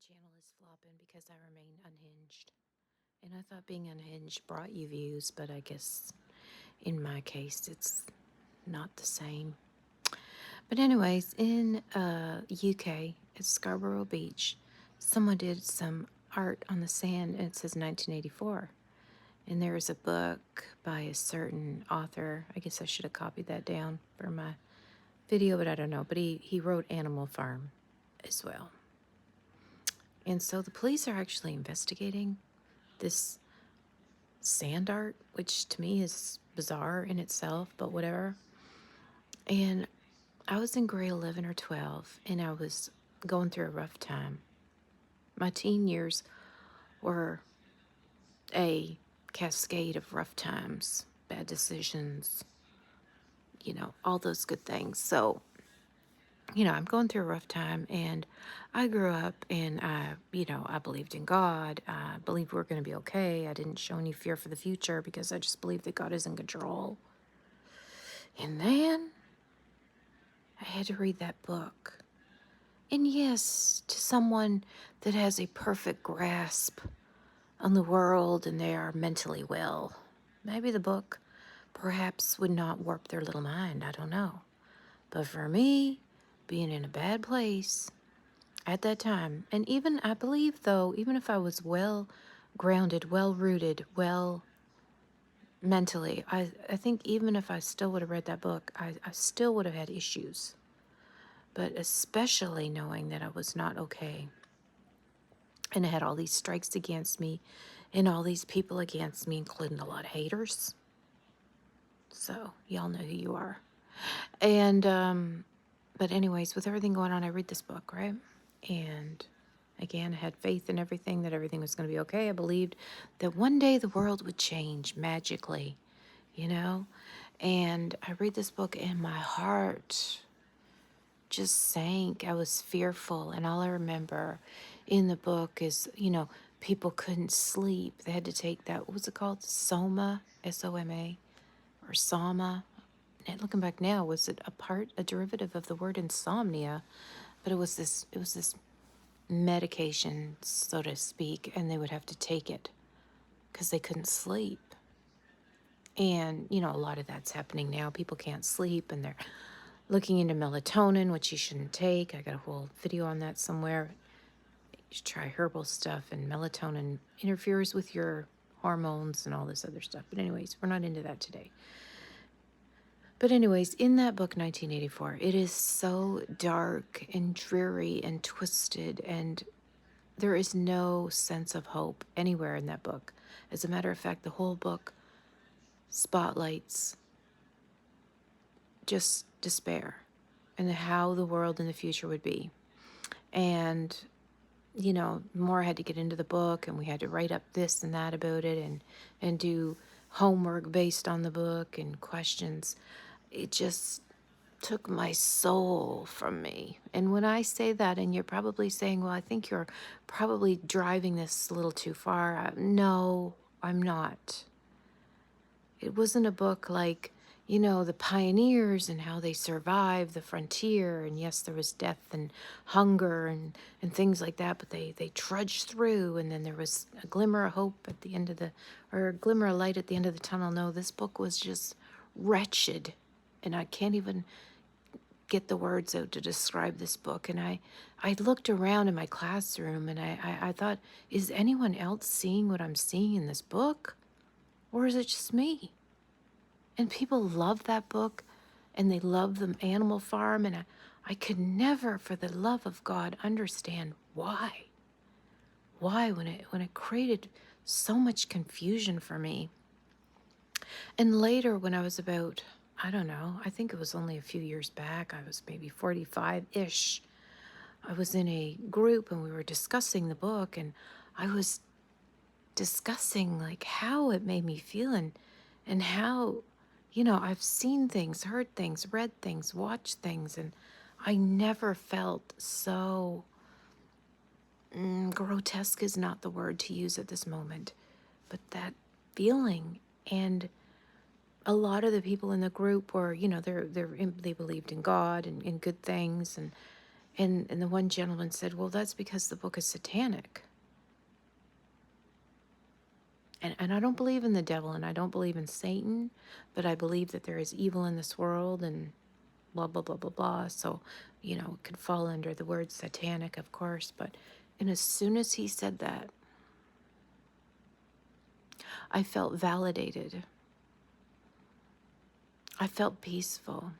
channel is flopping because I remain unhinged. And I thought being unhinged brought you views, but I guess in my case it's not the same. But anyways, in UK at Scarborough Beach, someone did some art on the sand and it says 1984. And there is a book by a certain author. I guess I should have copied that down for my video, but I don't know. But he wrote Animal Farm as well. And so the police are actually investigating this sand art, which to me is bizarre in itself, but whatever. And I was in grade 11 or 12, and I was going through a rough time. My teen years were a cascade of rough times, bad decisions, all those good things. So, I'm going through a rough time, and I grew up and I believed in God. I believed we are going to be okay. I didn't show any fear for the future because I just believed that God is in control. And then I had to read that book. And yes, to someone that has a perfect grasp on the world and they are mentally well, maybe the book perhaps would not warp their little mind. I don't know. But for me, being in a bad place at that time, and even I believe though, even if I was well grounded, well rooted, well mentally, I think even if I still would have read that book, I still would have had issues. But especially knowing that I was not okay. And I had all these strikes against me and all these people against me, including a lot of haters. So y'all know who you are. And, but anyways, with everything going on, I read this book, right? And again, I had faith in everything, that everything was going to be okay. I believed that one day the world would change magically, And I read this book and my heart just sank. I was fearful. And all I remember in the book is, people couldn't sleep. They had to take that, what was it called? Soma, Soma, or Soma. And looking back now, was it a derivative of the word insomnia? But it was this medication, so to speak, and they would have to take it because they couldn't sleep. And, a lot of that's happening now. People can't sleep and they're looking into melatonin, which you shouldn't take. I got a whole video on that somewhere. You should try herbal stuff, and melatonin interferes with your hormones and all this other stuff. But anyways, we're not into that today. But anyways, in that book, 1984, it is so dark and dreary and twisted, and there is no sense of hope anywhere in that book. As a matter of fact, the whole book spotlights just despair and how the world in the future would be. And, more I had to get into the book, and we had to write up this and that about it and do homework based on the book and questions. It just took my soul from me. And when I say that, and you're probably saying, well, I think you're probably driving this a little too far. No, I'm not. It wasn't a book like, the pioneers and how they survived the frontier. And yes, there was death and hunger and things like that, but they trudged through. And then there was a glimmer of hope at the end of or a glimmer of light at the end of the tunnel. No, this book was just wretched. And I can't even get the words out to describe this book. And I looked around in my classroom and I thought, is anyone else seeing what I'm seeing in this book? Or is it just me? And people love that book and they love the Animal Farm. And I could never, for the love of God, understand why. Why when it created so much confusion for me. And later when I was about, I don't know, I think it was only a few years back, I was maybe 45-ish. I was in a group and we were discussing the book, and I was discussing like how it made me feel and how, I've seen things, heard things, read things, watched things, and I never felt so grotesque is not the word to use at this moment, but that feeling. And a lot of the people in the group were, they believed in God and in good things, And the one gentleman said, well, that's because the book is satanic. And I don't believe in the devil and I don't believe in Satan, but I believe that there is evil in this world and blah, blah, blah, blah, blah. So, you know, it could fall under the word satanic, of course. And as soon as he said that, I felt validated. I felt peaceful.